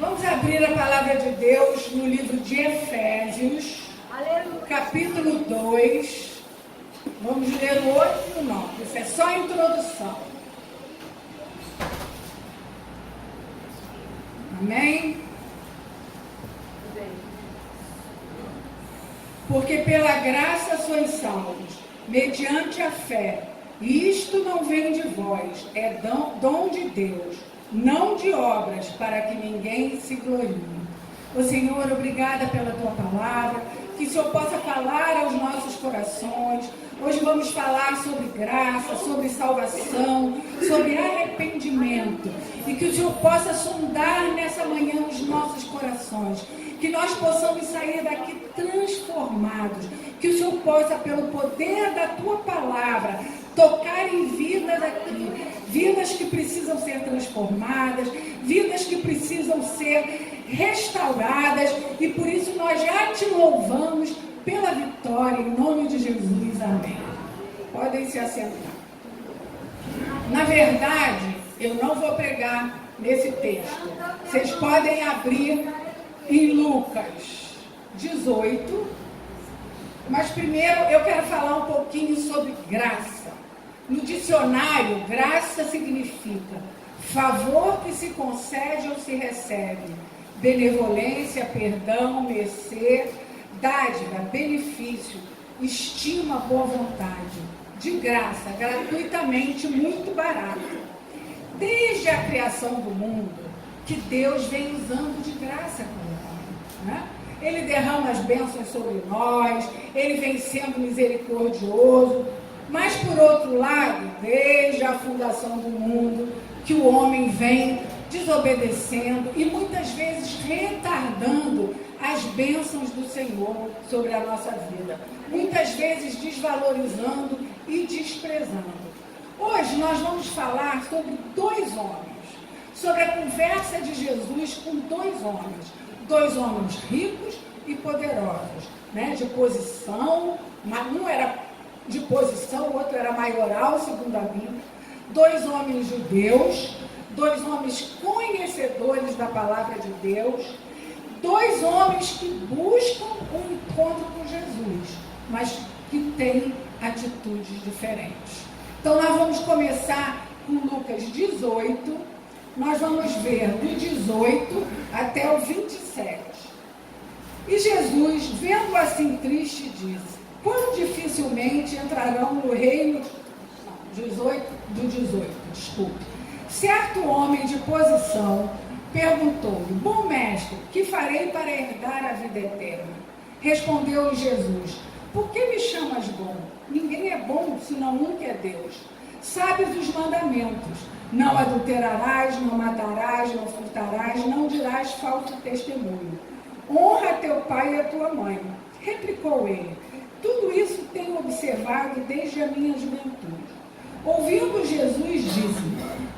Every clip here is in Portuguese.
Vamos abrir a palavra de Deus no livro de Efésios, capítulo 2. Vamos ler o 8 e o 9. Isso é só a introdução. Amém? Porque pela graça sois salvos, mediante a fé. E isto não vem de vós, é dom de Deus, não de obras, para que ninguém se glorie. Ô Senhor, obrigada pela Tua palavra, que o Senhor possa falar aos nossos corações. Hoje vamos falar sobre graça, sobre salvação, sobre arrependimento. E que o Senhor possa sondar nessa manhã os nossos corações. Que nós possamos sair daqui transformados. Que o Senhor possa, pelo poder da Tua palavra, tocar em vidas aqui. Vidas que precisam ser transformadas, vidas que precisam ser restauradas. E por isso nós já te louvamos pela vitória, em nome de Jesus. Amém. Podem se assentar. Na verdade, eu não vou pregar nesse texto. Vocês podem abrir em Lucas 18. Mas primeiro eu quero falar um pouquinho sobre graça. No dicionário, graça significa favor que se concede ou se recebe, benevolência, perdão, mercê, dádiva, benefício, estima, boa vontade, de graça, gratuitamente, muito barato. Desde a criação do mundo, que Deus vem usando de graça com o homem, né? Ele derrama as bênçãos sobre nós, Ele vem sendo misericordioso. Mas, por outro lado, desde a fundação do mundo, que o homem vem desobedecendo e muitas vezes retardando as bênçãos do Senhor sobre a nossa vida. Muitas vezes desvalorizando e desprezando. Hoje nós vamos falar sobre dois homens, sobre a conversa de Jesus com dois homens ricos e poderosos, né? De posição, mas um era de posição, o outro era maioral, segundo a Bíblia. Dois homens judeus, dois homens conhecedores da palavra de Deus, dois homens que buscam um encontro com Jesus, mas que têm atitudes diferentes. Então nós vamos começar com Lucas 18, nós vamos ver do 18 até o 27. E Jesus, vendo assim triste, disse: quão dificilmente entrarão no reino... do 18, desculpe. Certo homem de posição perguntou-lhe: bom mestre, que farei para herdar a vida eterna? Respondeu-lhe Jesus: por que me chamas bom? Ninguém é bom, senão um que é Deus. Sabes os mandamentos: não adulterarás, não matarás, não furtarás, não dirás falso testemunho. Honra teu pai e a tua mãe. Replicou ele: tudo isso tenho observado desde a minha juventude. Ouvindo Jesus, disse: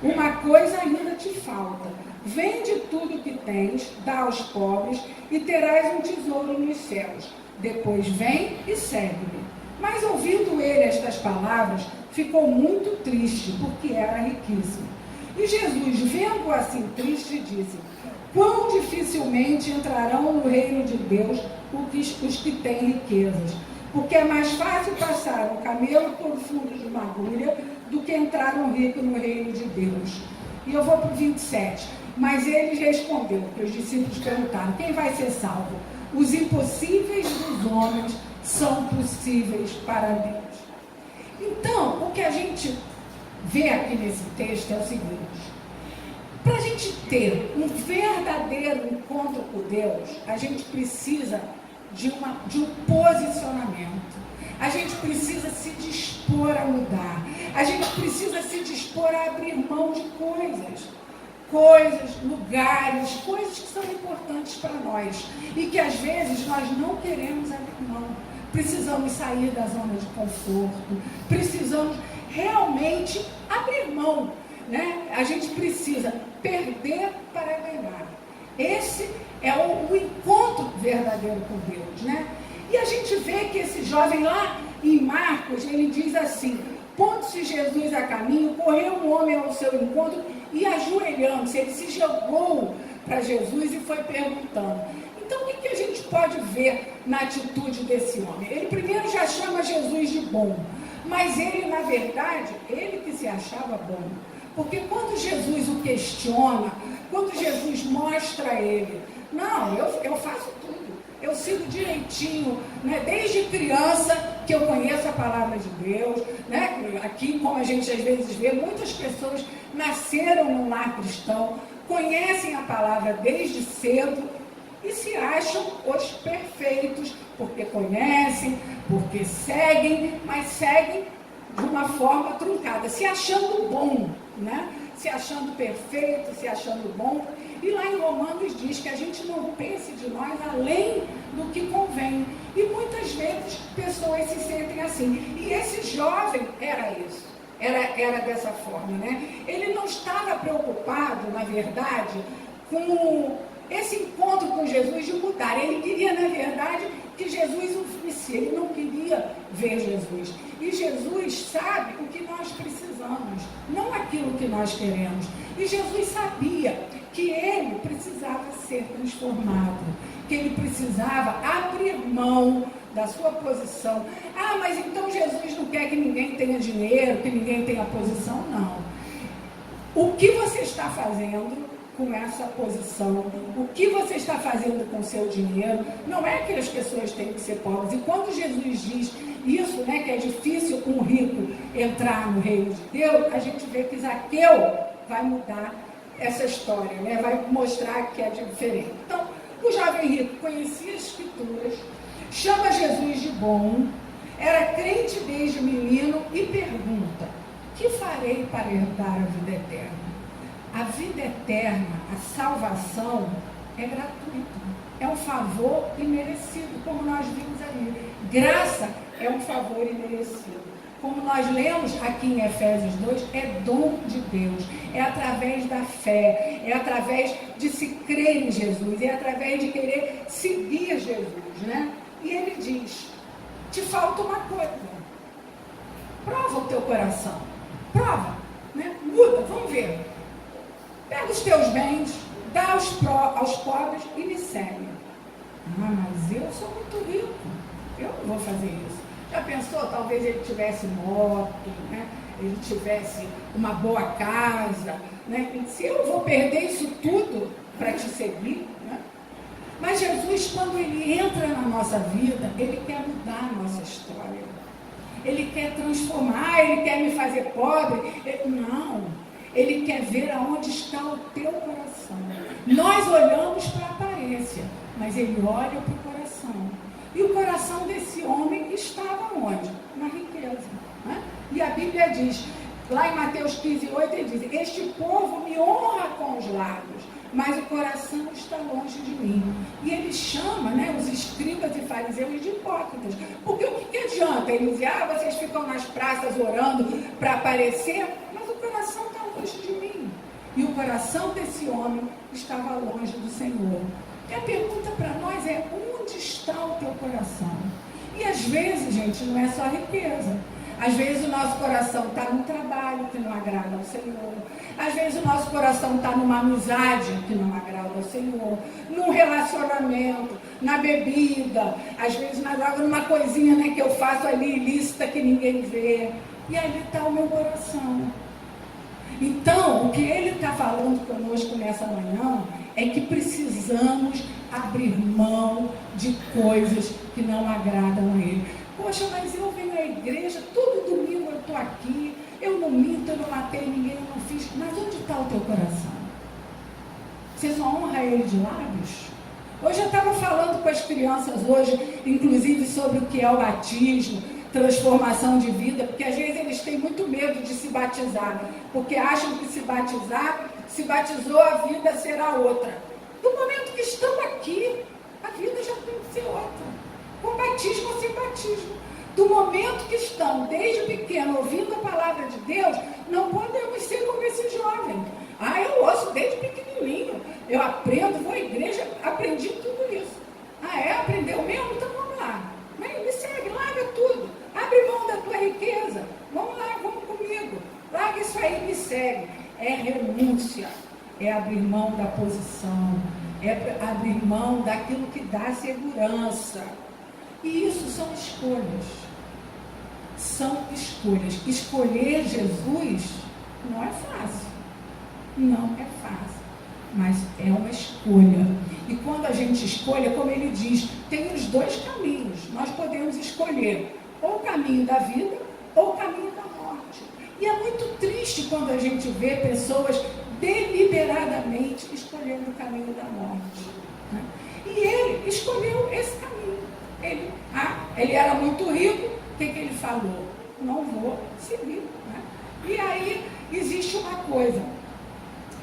uma coisa ainda te falta. Vende tudo o que tens, dá aos pobres, e terás um tesouro nos céus. Depois vem e segue-me. Mas ouvindo ele estas palavras, ficou muito triste, porque era riquíssimo. E Jesus, vendo-o assim triste, disse: quão dificilmente entrarão no reino de Deus os que têm riquezas. Porque é mais fácil passar um camelo por fundo de uma agulha do que entrar um rico no reino de Deus. E eu vou para o 27. Mas ele respondeu, porque os discípulos perguntaram: quem vai ser salvo? Os impossíveis dos homens são possíveis para Deus. Então, o que a gente vê aqui nesse texto é o seguinte: para a gente ter um verdadeiro encontro com Deus, a gente precisa de um posicionamento. A gente precisa se dispor a mudar. A gente precisa se dispor a abrir mão de coisas, lugares, coisas que são importantes para nós e que às vezes nós não queremos abrir mão. Precisamos sair da zona de conforto, precisamos realmente abrir mão, né? A gente precisa perder para ganhar. Esse é o encontro verdadeiro com Deus, né? E a gente vê que esse jovem lá em Marcos, ele diz assim: pondo-se Jesus a caminho, correu um homem ao seu encontro e ajoelhando-se, ele se jogou para Jesus e foi perguntando. Então, o que a gente pode ver na atitude desse homem? Ele primeiro já chama Jesus de bom, mas ele, na verdade, ele que se achava bom. Porque quando Jesus o questiona, quando Jesus mostra a ele, não, eu faço tudo, eu sigo direitinho, né? Desde criança que eu conheço a palavra de Deus, né? Aqui, como a gente às vezes vê, muitas pessoas nasceram num lar cristão, conhecem a palavra desde cedo e se acham os perfeitos, porque conhecem, porque seguem, mas seguem de uma forma truncada, se achando bom, né? Se achando perfeito, se achando bom. E lá em Romanos diz que a gente não pense de nós além do que convém. E muitas vezes pessoas se sentem assim. E esse jovem era isso, era dessa forma, né? Ele não estava preocupado, na verdade, com esse encontro com Jesus de mudar. Ele queria, na verdade, que Jesus o visse. Ele não queria ver Jesus. E Jesus sabe o que nós precisamos, não aquilo que nós queremos. E Jesus sabia que ele precisava ser transformado, que ele precisava abrir mão da sua posição. Ah, mas então Jesus não quer que ninguém tenha dinheiro, que ninguém tenha posição? Não. O que você está fazendo com essa posição, o que você está fazendo com o seu dinheiro, não é que as pessoas têm que ser pobres. E quando Jesus diz isso, né, que é difícil um rico entrar no reino de Deus, a gente vê que Zaqueu vai mudar essa história, né, vai mostrar que é diferente. Então, o jovem rico conhecia as Escrituras, chama Jesus de bom, era crente desde menino e pergunta: que farei para herdar a vida eterna? A vida eterna, a salvação, é gratuita. É um favor imerecido, como nós vimos ali. Graça é um favor imerecido. Como nós lemos aqui em Efésios 2, é dom de Deus. É através da fé, é através de se crer em Jesus, é através de querer seguir Jesus, né? E ele diz: te falta uma coisa. Prova o teu coração. Prova, né? Muda, vamos ver. Pega os teus bens, dá aos pobres e me segue. Ah, mas eu sou muito rico, eu não vou fazer isso. Já pensou, talvez ele tivesse moto, né? Ele tivesse uma boa casa, né? Se eu vou perder isso tudo para te seguir, né? Mas Jesus, quando ele entra na nossa vida, ele quer mudar a nossa história. Ele quer transformar, ele quer me fazer pobre. Não. Ele quer ver aonde está o teu coração. Nós olhamos para a aparência, mas ele olha para o coração. E o coração desse homem estava onde? Na riqueza, né? E a Bíblia diz, lá em Mateus 15:8, ele diz: este povo me honra com os lábios, mas o coração está longe de mim. E ele chama, né, os escribas e fariseus de hipócritas. Porque o que adianta? Ele diz: vocês ficam nas praças orando para aparecer, mas o coração está longe de mim. E o coração desse homem estava longe do Senhor. E a pergunta para nós é: onde está o teu coração? E às vezes, gente, não é só riqueza. Às vezes o nosso coração está num trabalho que não agrada ao Senhor. Às vezes o nosso coração está numa amizade que não agrada ao Senhor. Num relacionamento, na bebida. Às vezes na droga, numa coisinha, né, que eu faço ali ilícita que ninguém vê. E ali está o meu coração. Então, o que ele está falando conosco nessa manhã é que precisamos abrir mão de coisas que não agradam a ele. Poxa, mas eu venho à igreja, todo domingo eu estou aqui, eu não minto, eu não matei ninguém, eu não fiz. Mas onde está o teu coração? Você só honra ele de lábios? Hoje eu estava falando com as crianças hoje, inclusive sobre o que é o batismo, transformação de vida, porque às vezes eles têm muito medo de se batizar, porque acham que se batizar, se batizou, a vida será outra. No momento que estão aqui, a vida já tem que ser outra. Com batismo ou sem batismo. Do momento que estão, desde pequeno, ouvindo a palavra de Deus, não podemos ser como esse jovem. Eu ouço desde pequenininho. Eu aprendo, vou à igreja, aprendi tudo isso. Aprendeu mesmo? Então vamos lá. Me segue, larga tudo. Abre mão da tua riqueza. Vamos lá, vamos comigo. Larga isso aí e me segue. É renúncia. é abrir mão da posição, é abrir mão daquilo que dá segurança. E isso são escolhas. São escolhas. Escolher Jesus não é fácil. Não é fácil. Mas é uma escolha. E quando a gente escolhe, como ele diz, tem os dois caminhos. Nós podemos escolher ou o caminho da vida ou o caminho da morte. E é muito triste quando a gente vê pessoas deliberadamente escolhendo o caminho da morte, né? E ele escolheu esse caminho. Ele era muito rico, o que ele falou? Não vou seguir, né? E aí existe uma coisa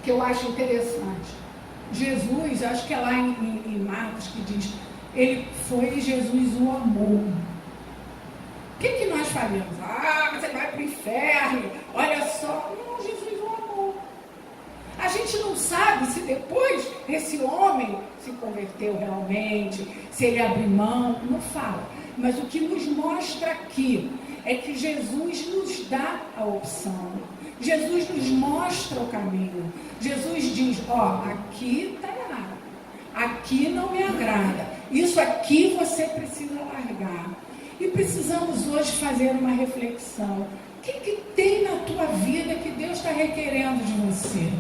que eu acho interessante. Jesus, acho que é lá em Marcos que diz, ele foi e Jesus o amou. O que nós faríamos? Você vai para o inferno, olha só. Não, Jesus o amou. A gente não sabe se depois esse homem se converteu realmente, se ele abriu mão, não fala. Mas o que nos mostra aqui é que Jesus nos dá a opção. Jesus nos mostra o caminho. Jesus diz, aqui está errado. Aqui não me agrada. Isso aqui você precisa largar. E precisamos hoje fazer uma reflexão. O que tem na tua vida que Deus está requerendo de você?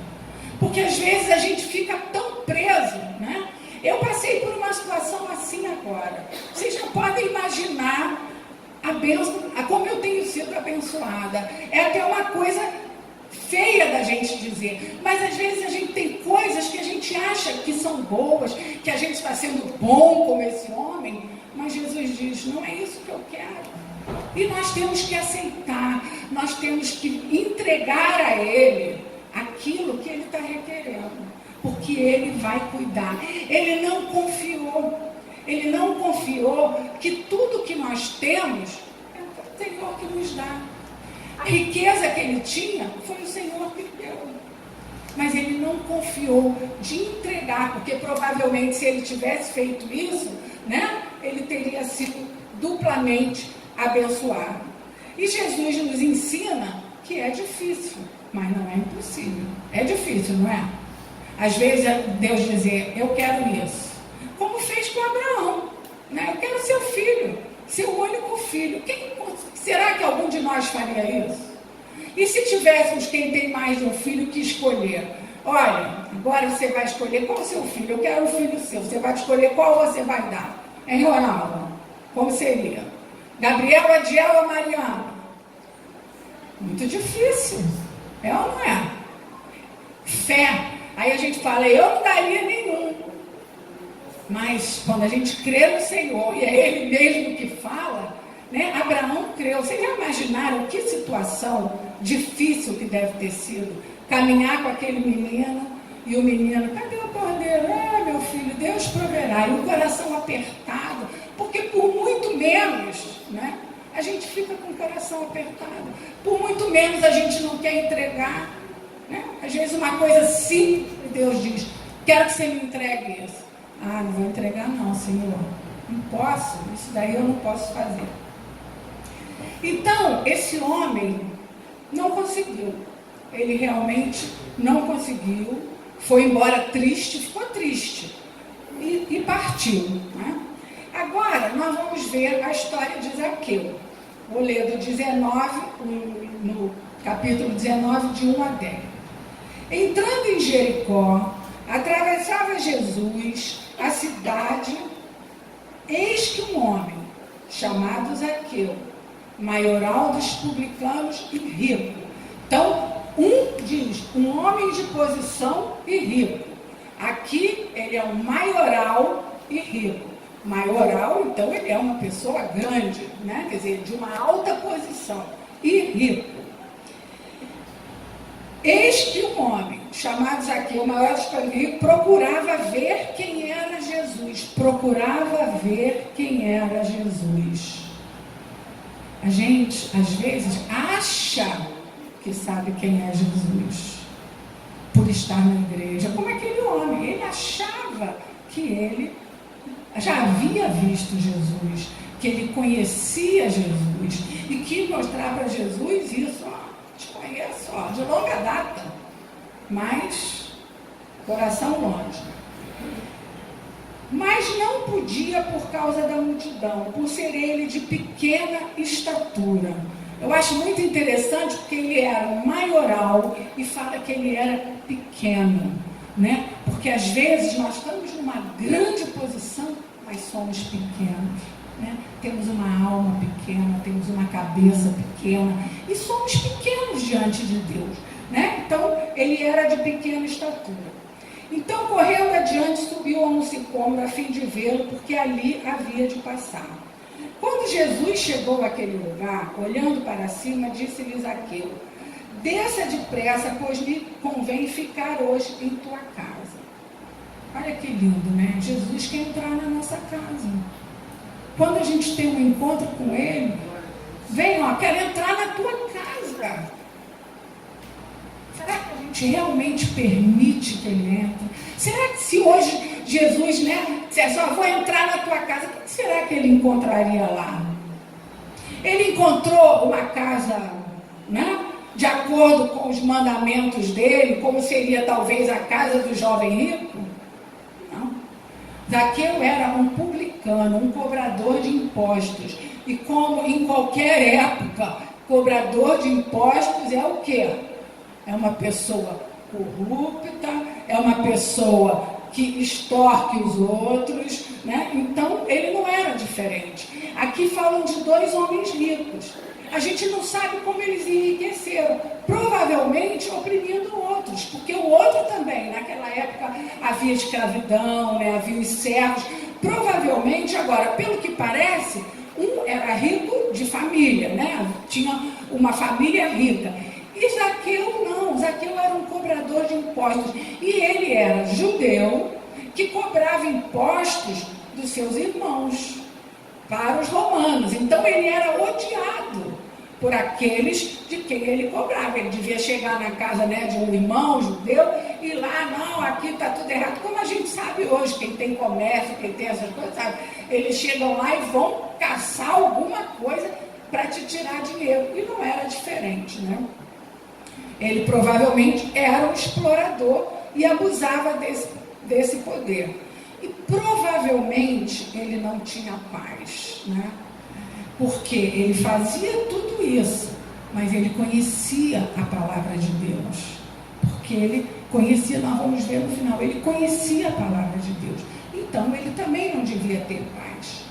Porque às vezes a gente fica tão preso, né? Eu passei por uma situação assim agora. Vocês já podem imaginar a bênção, como eu tenho sido abençoada. É até uma coisa feia da gente dizer, mas às vezes a gente tem coisas que a gente acha que são boas, que a gente está sendo bom como esse homem, mas Jesus diz, não é isso que eu quero. E nós temos que aceitar, nós temos que entregar a Ele aquilo que Ele está requerendo, porque Ele vai cuidar. Ele não confiou que tudo que nós temos é o Senhor que nos dá. A riqueza que ele tinha foi o Senhor que deu. Mas ele não confiou de entregar, porque provavelmente se ele tivesse feito isso, né, ele teria sido duplamente abençoado. E Jesus nos ensina que é difícil, mas não é impossível. É difícil, não é? Às vezes Deus dizer, eu quero isso. Como fez com Abraão, né? Eu quero seu filho, seu único filho. Será que algum de nós faria isso? E se tivéssemos quem tem mais de um filho que escolher? Olha, agora você vai escolher qual é o seu filho. Eu quero um filho seu. Você vai escolher qual você vai dar. Hein, Ronaldo? Como seria? Gabriel, Adiel ou Mariana? Muito difícil. É ou não é? Fé. Aí a gente fala, eu não daria nenhum. Mas quando a gente crê no Senhor, e é Ele mesmo que fala, né? Abraão creu. Vocês já imaginaram que situação difícil que deve ter sido? Caminhar com aquele menino, e o menino, cadê o cordeiro? Meu filho, Deus proverá. E o coração apertado, porque por muito menos, né? A gente fica com o coração apertado. Por muito menos a gente não quer entregar, né? Às vezes uma coisa simples, Deus diz, quero que você me entregue isso. Não vou entregar não, Senhor. Não posso, isso daí eu não posso fazer. Então, esse homem não conseguiu. Ele realmente não conseguiu. Foi embora triste, ficou triste. E partiu, né? Agora, nós vamos ver a história de Zaqueu. Vou ler do 19, no capítulo 19, de 1 a 10. Entrando em Jericó, atravessava Jesus a cidade, eis que um homem, chamado Zaqueu, maioral dos publicanos e rico. Então, diz, um homem de posição e rico. Aqui, ele é um maioral e rico. Maioral, então, ele é uma pessoa grande, né? Quer dizer, de uma alta posição e rico. Eis que um homem, chamado Zaqueu, maior dos publicanos, procurava ver quem era Jesus. Procurava ver quem era Jesus. A gente, às vezes, acha que sabe quem é Jesus por estar na igreja, como aquele homem. Ele achava que ele já havia visto Jesus, que ele conhecia Jesus e que mostrar para Jesus isso, te conheço, de longa data, mas coração longe. Mas não podia por causa da multidão, por ser ele de pequena estatura. Eu acho muito interessante porque ele era maioral e fala que ele era pequeno, né? Porque às vezes nós estamos numa grande posição, mas somos pequenos, né? Temos uma alma pequena, temos uma cabeça pequena e somos pequenos diante de Deus, né? Então ele era de pequena estatura. Então, correndo adiante, subiu a um sicômoro a fim de vê-lo, porque ali havia de passar. Quando Jesus chegou àquele lugar, olhando para cima, disse-lhe Zaqueu: desça depressa, pois me convém ficar hoje em tua casa. Olha que lindo, né? Jesus quer entrar na nossa casa. Quando a gente tem um encontro com Ele, vem, ó, quero entrar na tua casa. Será que a gente realmente permite que Ele entre? Será que se hoje Jesus, né, dissesse, ó, vou entrar na tua casa, o que será que Ele encontraria lá? Ele encontrou uma casa, né, de acordo com os mandamentos dele, como seria talvez a casa do jovem rico? Não. Zaqueu era um publicano, um cobrador de impostos. E como em qualquer época, cobrador de impostos é o quê? É uma pessoa corrupta, é uma pessoa que extorque os outros, né? Então ele não era diferente. Aqui falam de dois homens ricos. A gente não sabe como eles enriqueceram, provavelmente oprimindo outros, porque o outro também, naquela época havia escravidão, né? Havia os servos. Provavelmente, agora, pelo que parece, um era rico de família, né? Tinha uma família rica. E Zaqueu não, Zaqueu era um cobrador de impostos. E ele era judeu que cobrava impostos dos seus irmãos para os romanos. Então ele era odiado por aqueles de quem ele cobrava. Ele devia chegar na casa, né, de um irmão judeu e lá, não, aqui está tudo errado. Como a gente sabe hoje, quem tem comércio, quem tem essas coisas, sabe? Eles chegam lá e vão caçar alguma coisa para te tirar dinheiro. E não era diferente, né? Ele provavelmente era um explorador e abusava desse poder. E provavelmente ele não tinha paz, né? Porque ele fazia tudo isso, mas ele conhecia a palavra de Deus. Porque ele conhecia, nós vamos ver no final, ele conhecia a palavra de Deus. Então ele também não devia ter paz.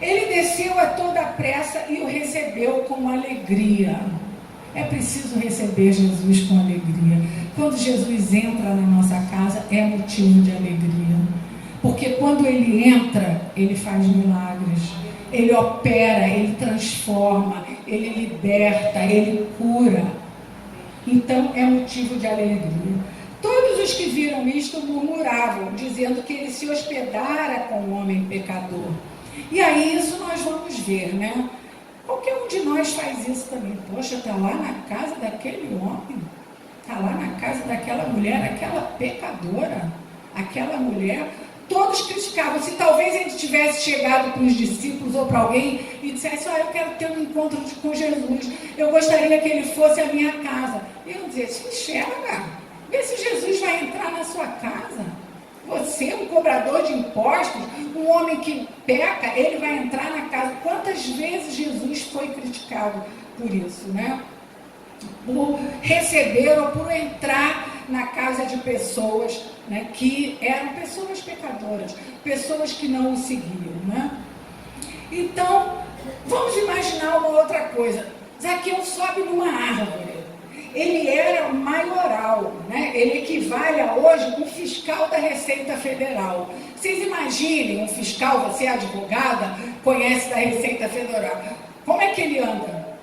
Ele desceu a toda pressa e o recebeu com alegria. É preciso receber Jesus com alegria. Quando Jesus entra na nossa casa, é motivo de alegria. Porque quando Ele entra, Ele faz milagres. Ele opera, Ele transforma, Ele liberta, Ele cura. Então, é motivo de alegria. Todos os que viram isto murmuravam, dizendo que Ele se hospedara com o homem pecador. E aí, isso nós vamos ver, né? Qualquer um de nós faz isso também. Poxa, está lá na casa daquele homem, está lá na casa daquela mulher, aquela pecadora, aquela mulher. Todos criticavam. Se talvez ele tivesse chegado para os discípulos ou para alguém e dissesse, olha, eu quero ter um encontro com Jesus, eu gostaria que ele fosse à minha casa. E eu dizer, se enxerga, vê se Jesus vai entrar na sua casa. Você, um cobrador de impostos, um homem que peca, ele vai entrar na casa. Quantas vezes Jesus foi criticado por isso, né? Por receber ou por entrar na casa de pessoas, né, que eram pessoas pecadoras, pessoas que não o seguiam, né? Então, vamos imaginar uma outra coisa. Zaqueu sobe numa árvore. Ele era maioral, né? Ele equivale a hoje um fiscal da Receita Federal. Vocês imaginem um fiscal, você é advogada, conhece da Receita Federal. Como é que ele anda?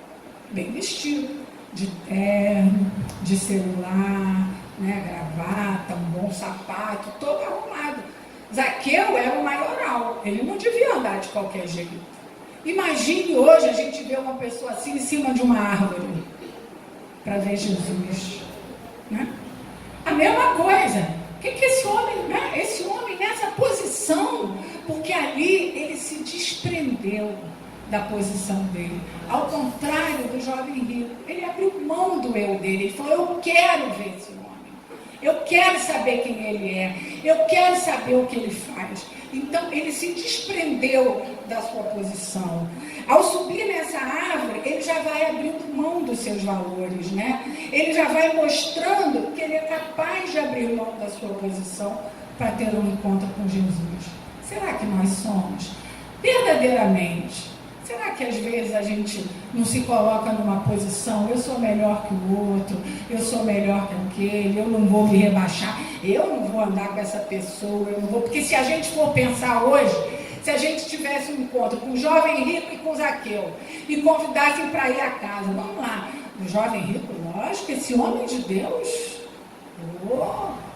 Bem vestido, de terno, de celular, né? Gravata, um bom sapato, todo arrumado. Zaqueu era o maioral, ele não devia andar de qualquer jeito. Imagine hoje a gente ver uma pessoa assim em cima de uma árvore para ver Jesus, né? A mesma coisa. O que esse homem, né? Esse homem nessa posição, porque ali ele se desprendeu da posição dele. Ao contrário do jovem rico, ele abriu mão do eu dele. Ele falou, eu quero ver esse homem. Eu quero saber quem ele é. Eu quero saber o que ele faz. Então, ele se desprendeu da sua posição. Ao subir nessa árvore, ele já vai abrindo mão dos seus valores, né? Ele já vai mostrando que ele é capaz de abrir mão da sua posição para ter um encontro com Jesus. Será que nós somos? Verdadeiramente. Será que às vezes a gente não se coloca numa posição, eu sou melhor que o outro, eu sou melhor que aquele, eu não vou me rebaixar, eu não vou andar com essa pessoa, eu não vou... Porque se a gente for pensar hoje, se a gente tivesse um encontro com o jovem rico e com o Zaqueu, e convidassem para ir à casa, vamos lá, o jovem rico, lógico, esse homem de Deus,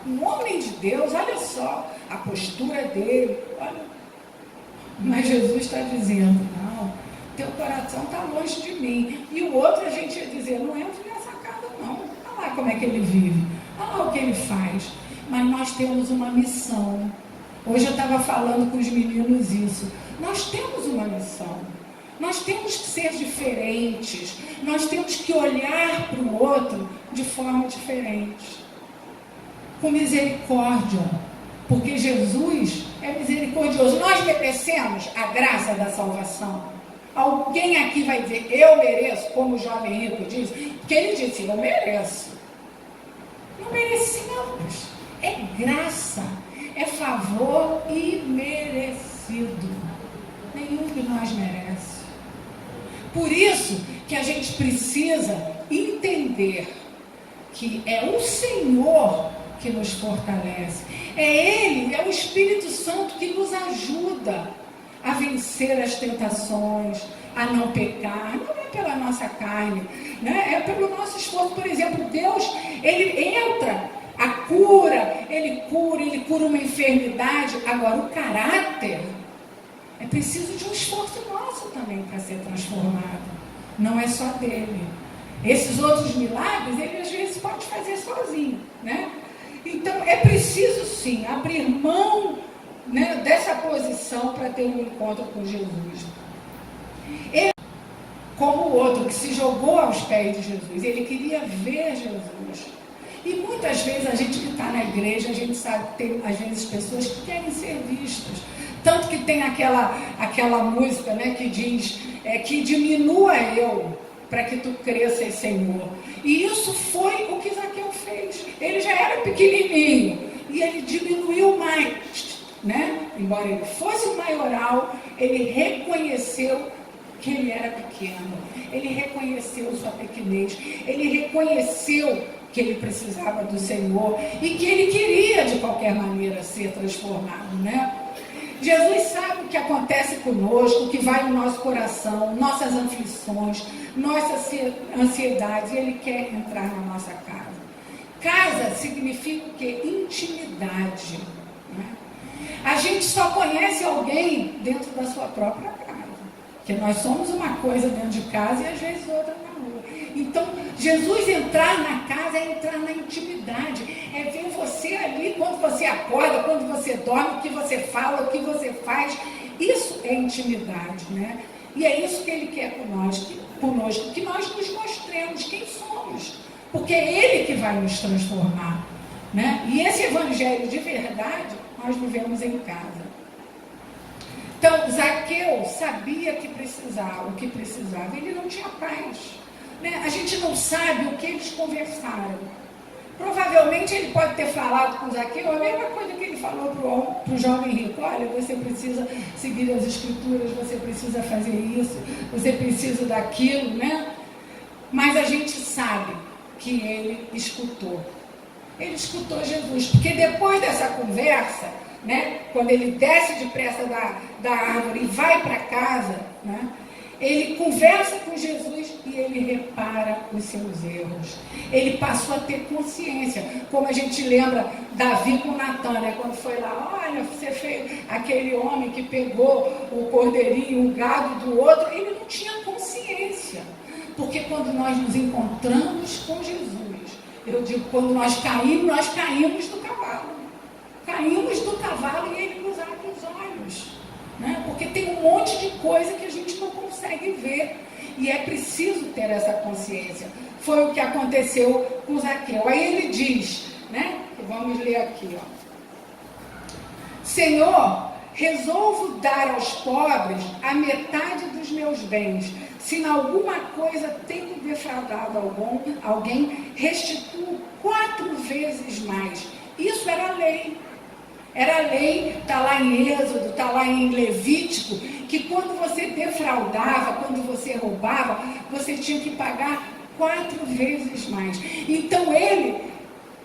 um homem de Deus, olha só, a postura dele, olha. Mas Jesus está dizendo, não, teu coração está longe de mim. E o outro a gente ia dizer, não entre nessa casa não. Olha lá como é que ele vive, olha lá o que ele faz. Mas nós temos uma missão. Hoje eu estava falando com os meninos isso. Nós temos uma missão. Nós temos que ser diferentes. Nós temos que olhar para o outro de forma diferente. Com misericórdia. Porque Jesus é misericordioso. Nós merecemos a graça da salvação. Alguém aqui vai dizer, eu mereço, como o jovem rico diz, porque ele disse, eu mereço. Não merecemos. É graça, é favor imerecido. Nenhum de nós merece. Por isso que a gente precisa entender que é o Senhor que nos fortalece. É Ele, é o Espírito Santo que nos ajuda a vencer as tentações, a não pecar. Não é pela nossa carne, né? É pelo nosso esforço. Por exemplo, Deus, Ele entra, Ele cura uma enfermidade. Agora, o caráter é preciso de um esforço nosso também para ser transformado. Não é só dele. Esses outros milagres, ele às vezes pode fazer sozinho, né? Então, é preciso sim abrir mão, né, dessa posição para ter um encontro com Jesus. Ele, como o outro que se jogou aos pés de Jesus, ele queria ver Jesus. E muitas vezes a gente que está na igreja, a gente sabe que tem às vezes pessoas que querem ser vistas. Tanto que tem aquela música, né, que diz que diminua eu, para que tu cresças, Senhor. E isso foi o que Zaqueu fez. Ele já era pequenininho e ele diminuiu mais, né? Embora ele fosse o maioral, ele reconheceu que ele era pequeno. Ele reconheceu sua pequenez. Ele reconheceu que ele precisava do Senhor e que ele queria, de qualquer maneira, ser transformado, né? Jesus sabe o que acontece conosco, o que vai no nosso coração, nossas aflições, nossas ansiedades, e Ele quer entrar na nossa casa. Casa significa o quê? Intimidade. Né? A gente só conhece alguém dentro da sua própria casa. Porque nós somos uma coisa dentro de casa e às vezes outra na rua. Então, Jesus entrar na casa é entrar na intimidade. É ver você ali quando você acorda, quando você dorme, o que você fala, o que você faz. Isso é intimidade, né? E é isso que Ele quer conosco, que nós nos mostremos quem somos. Porque é Ele que vai nos transformar, né? E esse evangelho de verdade, nós vivemos em casa. Então, Zaqueu sabia que precisava, o que precisava. Ele não tinha paz. Né? A gente não sabe o que eles conversaram. Provavelmente ele pode ter falado com Zaqueu a mesma coisa que ele falou para o jovem rico. Olha, você precisa seguir as escrituras, você precisa fazer isso, você precisa daquilo, né? Mas a gente sabe que ele escutou. Ele escutou Jesus, porque depois dessa conversa, né, quando ele desce depressa da árvore e vai para casa, né, ele conversa com Jesus e ele repara os seus erros. Ele passou a ter consciência, como a gente lembra Davi com Natan, né, quando foi lá, olha, você fez aquele homem que pegou o cordeirinho, o gado do outro, ele não tinha consciência. Porque quando nós nos encontramos com Jesus, eu digo, quando nós caímos do cavalo. Caímos do cavalo e ele nos abre os olhos. Né? Porque tem um monte de coisa que a gente não consegue ver. E é preciso ter essa consciência. Foi o que aconteceu com Zaqueu. Aí ele diz, né? Vamos ler aqui, ó. Senhor, resolvo dar aos pobres a metade dos meus bens. Se em alguma coisa tenho defraudado alguém, restituo 4 vezes mais. Isso era a lei. Era a lei, está lá em Êxodo, está lá em Levítico, que quando você defraudava, quando você roubava, você tinha que pagar 4 vezes mais. Então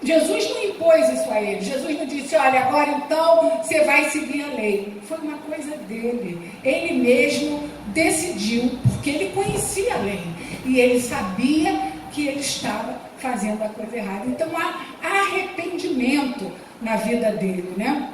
Jesus não impôs isso a ele. Jesus não disse, olha, agora então você vai seguir a lei. Foi uma coisa dele. Ele mesmo decidiu, porque ele conhecia a lei. E ele sabia que ele estava fazendo a coisa errada. Então há arrependimento na vida dele, né?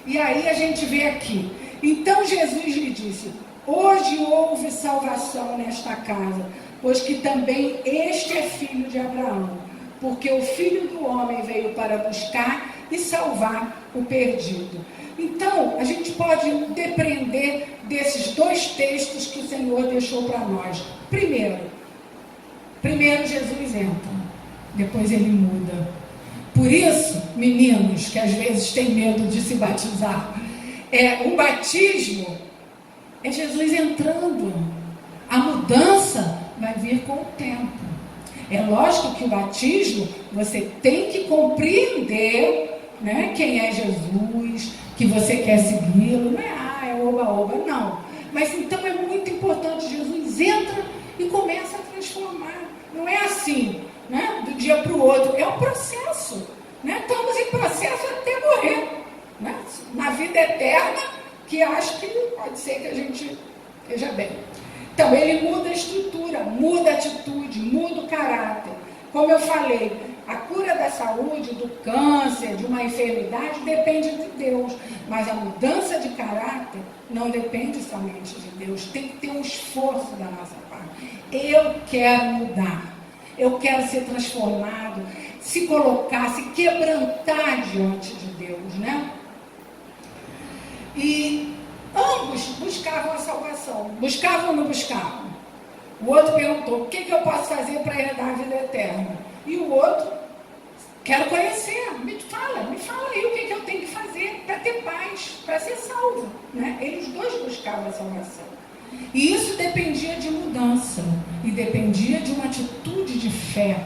E aí a gente vê aqui. Então Jesus lhe disse, hoje houve salvação nesta casa, pois que também este é filho de Abraão. Porque o Filho do Homem veio para buscar e salvar o perdido. Então, a gente pode depreender desses 2 textos que o Senhor deixou para nós. Primeiro Jesus entra, depois ele muda. Por isso, meninos que às vezes têm medo de se batizar, o batismo é Jesus entrando. A mudança vai vir com o tempo. É lógico que o batismo, você tem que compreender, né, quem é Jesus, que você quer segui-lo, não é oba-oba, não. Mas então é muito importante, Jesus entra e começa a transformar. Não é assim, né, do dia para o outro, é um processo. Né? Estamos em processo até morrer. Né? Na vida eterna, que acho que pode ser que a gente esteja bem. Então, ele muda a estrutura, muda a atitude, muda o caráter. Como eu falei, a cura da saúde, do câncer, de uma enfermidade, depende de Deus. Mas a mudança de caráter não depende somente de Deus. Tem que ter um esforço da nossa parte. Eu quero mudar. Eu quero ser transformado, se colocar, se quebrantar diante de Deus, né? E ambos buscavam a salvação. Buscavam ou não buscavam? O outro perguntou, o que eu posso fazer para herdar a vida eterna? E o outro, quero conhecer, me fala aí o que eu tenho que fazer para ter paz, para ser salvo. Né? Eles 2 buscavam a salvação. E isso dependia de mudança, e dependia de uma atitude de fé.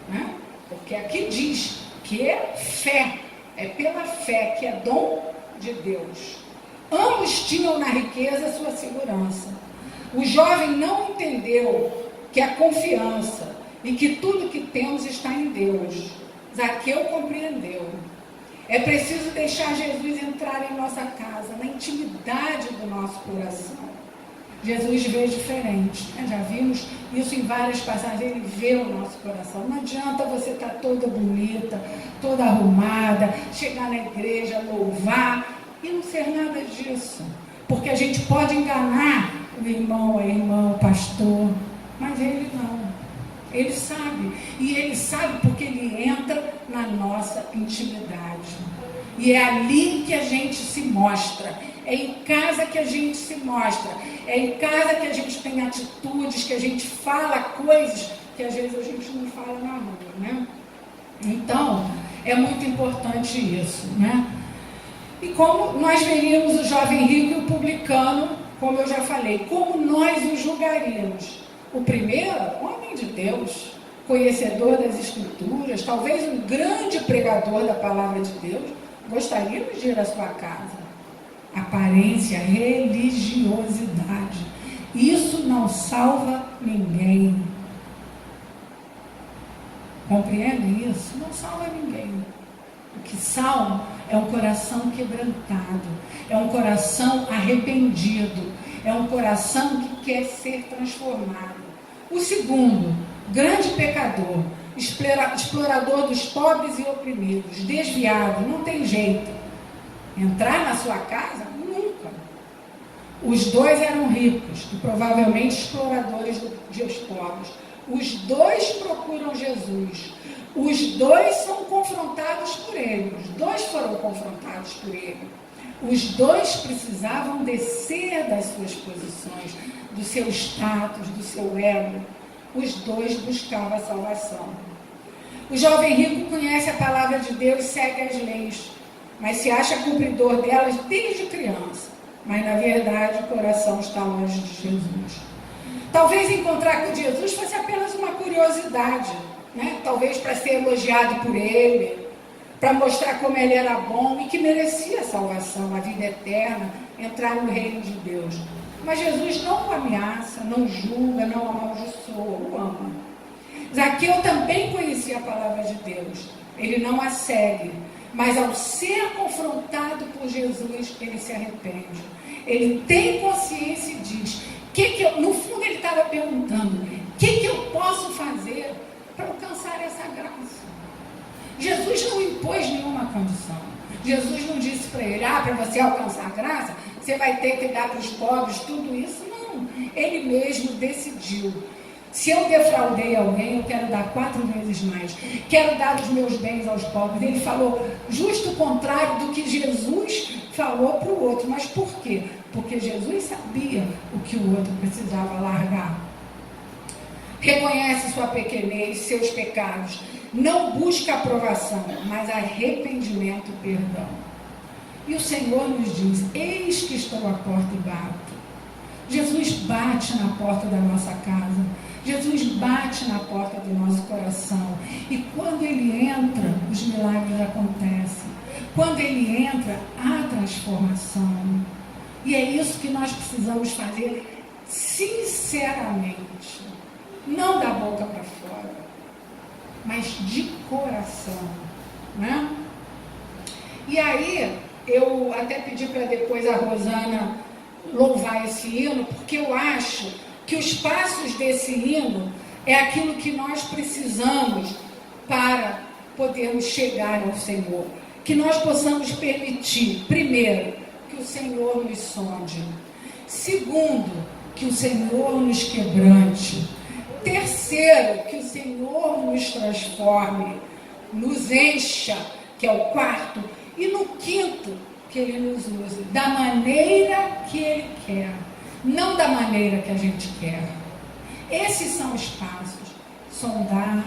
Né? Porque aqui diz que é fé, é pela fé, que é dom de Deus. Ambos tinham na riqueza sua segurança. O jovem não entendeu que a confiança e que tudo que temos está em Deus. Zaqueu compreendeu. É preciso deixar Jesus entrar em nossa casa, na intimidade do nosso coração. Jesus vê diferente. Já vimos isso em várias passagens. Ele vê o nosso coração. Não adianta você estar toda bonita, toda arrumada, chegar na igreja, louvar e não ser nada disso. Porque a gente pode enganar o irmão, a irmã, o pastor, mas ele não. Ele sabe. E ele sabe porque ele entra na nossa intimidade. E é ali que a gente se mostra. É em casa que a gente se mostra. É em casa que a gente tem atitudes, que a gente fala coisas que às vezes a gente não fala na rua, né? Então, é muito importante isso, né? E como nós veríamos o jovem rico e o publicano, como eu já falei, como nós o julgaríamos? O primeiro, homem de Deus, conhecedor das Escrituras, talvez um grande pregador da palavra de Deus, gostaríamos de ir à sua casa. Aparência, religiosidade. Isso não salva ninguém. Compreendem isso? Não salva ninguém. O que salva é um coração quebrantado, é um coração arrependido, é um coração que quer ser transformado. O segundo, grande pecador, explorador dos pobres e oprimidos, desviado, não tem jeito. Entrar na sua casa? Nunca. Os 2 eram ricos e provavelmente exploradores dos pobres. Os 2 procuram Jesus. Os 2 são confrontados por ele. Os 2 foram confrontados por ele. Os 2 precisavam descer das suas posições, do seu status, do seu ego. Os 2 buscavam a salvação. O jovem rico conhece a palavra de Deus e segue as leis, mas se acha cumpridor delas desde criança. Mas, na verdade, o coração está longe de Jesus. Talvez encontrar com Jesus fosse apenas uma curiosidade, né? Talvez para ser elogiado por ele, para mostrar como ele era bom e que merecia a salvação, a vida eterna, entrar no reino de Deus. Mas Jesus não o ameaça, não julga, não amaldiçoa, o ama. Zaqueu também conhecia a palavra de Deus. Ele não a segue, mas ao ser confrontado por Jesus, ele se arrepende. Ele tem consciência e diz, no fundo ele estava perguntando, o que eu posso fazer para alcançar essa graça? Jesus não impôs nenhuma condição. Jesus não disse para ele, para você alcançar a graça, você vai ter que dar para os pobres, tudo isso. Não, ele mesmo decidiu. Se eu defraudei alguém, eu quero dar 4 vezes mais. Quero dar os meus bens aos pobres. Ele falou justo o contrário do que Jesus falou para o outro. Mas por quê? Porque Jesus sabia o que o outro precisava largar. Reconhece sua pequenez, seus pecados. Não busca aprovação, mas arrependimento e perdão. E o Senhor nos diz, eis que estou à porta e bato. Jesus bate na porta da nossa casa. Jesus bate na porta do nosso coração. E quando Ele entra, os milagres acontecem. Quando Ele entra, há transformação. E é isso que nós precisamos fazer sinceramente. Não da boca para fora, mas de coração. Né? E aí, eu até pedi para depois a Rosana louvar esse hino, porque eu acho que os passos desse hino é aquilo que nós precisamos para podermos chegar ao Senhor. Que nós possamos permitir, primeiro, que o Senhor nos sonde. Segundo, que o Senhor nos quebrante. Terceiro, que o Senhor nos transforme, nos encha, que é o quarto. E no quinto, que Ele nos use da maneira que Ele quer, não da maneira que a gente quer. Esses são os passos: sondar,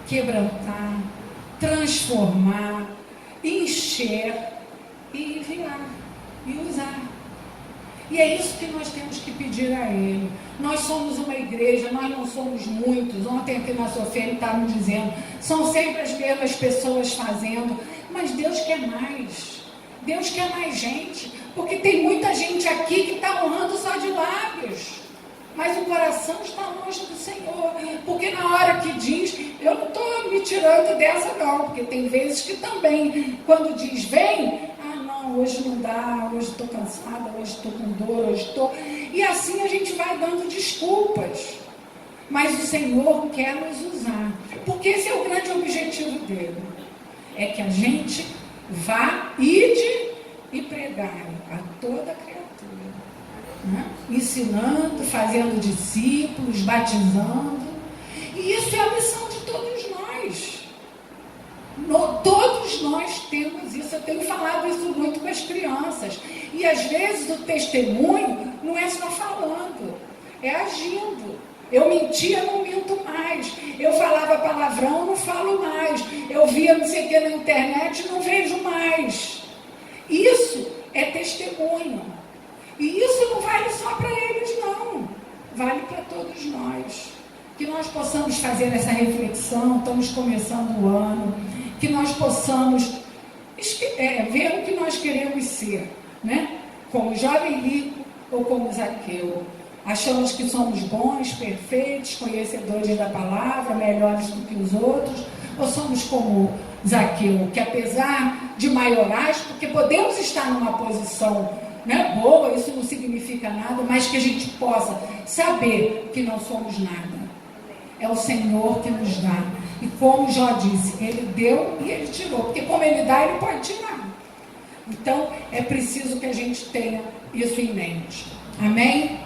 quebrantar, transformar, encher e enviar e usar. E é isso que nós temos que pedir a Ele. Nós somos uma igreja, nós não somos muitos. Ontem aqui na Sofia estavam dizendo, são sempre as mesmas pessoas fazendo, mas Deus quer mais. Deus quer mais gente, porque tem muita gente aqui que está honrando só de lábios, mas o coração está longe do Senhor, porque na hora que diz, eu não estou me tirando dessa não, porque tem vezes que também, quando diz vem, não, hoje não dá, hoje estou cansada, hoje estou com dor, hoje estou... E assim a gente vai dando desculpas, mas o Senhor quer nos usar, porque esse é o grande objetivo dele, é que a gente vá, ide e pregai a toda criatura, né? Ensinando, fazendo discípulos, batizando. E isso é a missão de todos nós. Todos nós temos isso. Eu tenho falado isso muito com as crianças. E às vezes o testemunho não é só falando, é agindo. Eu mentia, não minto mais. Eu falava palavrão, não falo mais. Eu via não sei o que na internet, não vejo mais. Isso é testemunho. E isso não vale só para eles, não. Vale para todos nós. Que nós possamos fazer essa reflexão, estamos começando o ano, que nós possamos ver o que nós queremos ser, né? Como jovem rico ou como Zaqueu. Achamos que somos bons, perfeitos, conhecedores da palavra, melhores do que os outros, ou somos como Zaqueu, que apesar de maiorais, porque podemos estar numa posição, né, boa, isso não significa nada, mas que a gente possa saber que não somos nada. É o Senhor que nos dá. E como Jó disse, Ele deu e Ele tirou, porque como Ele dá, Ele pode tirar. Então, é preciso que a gente tenha isso em mente. Amém?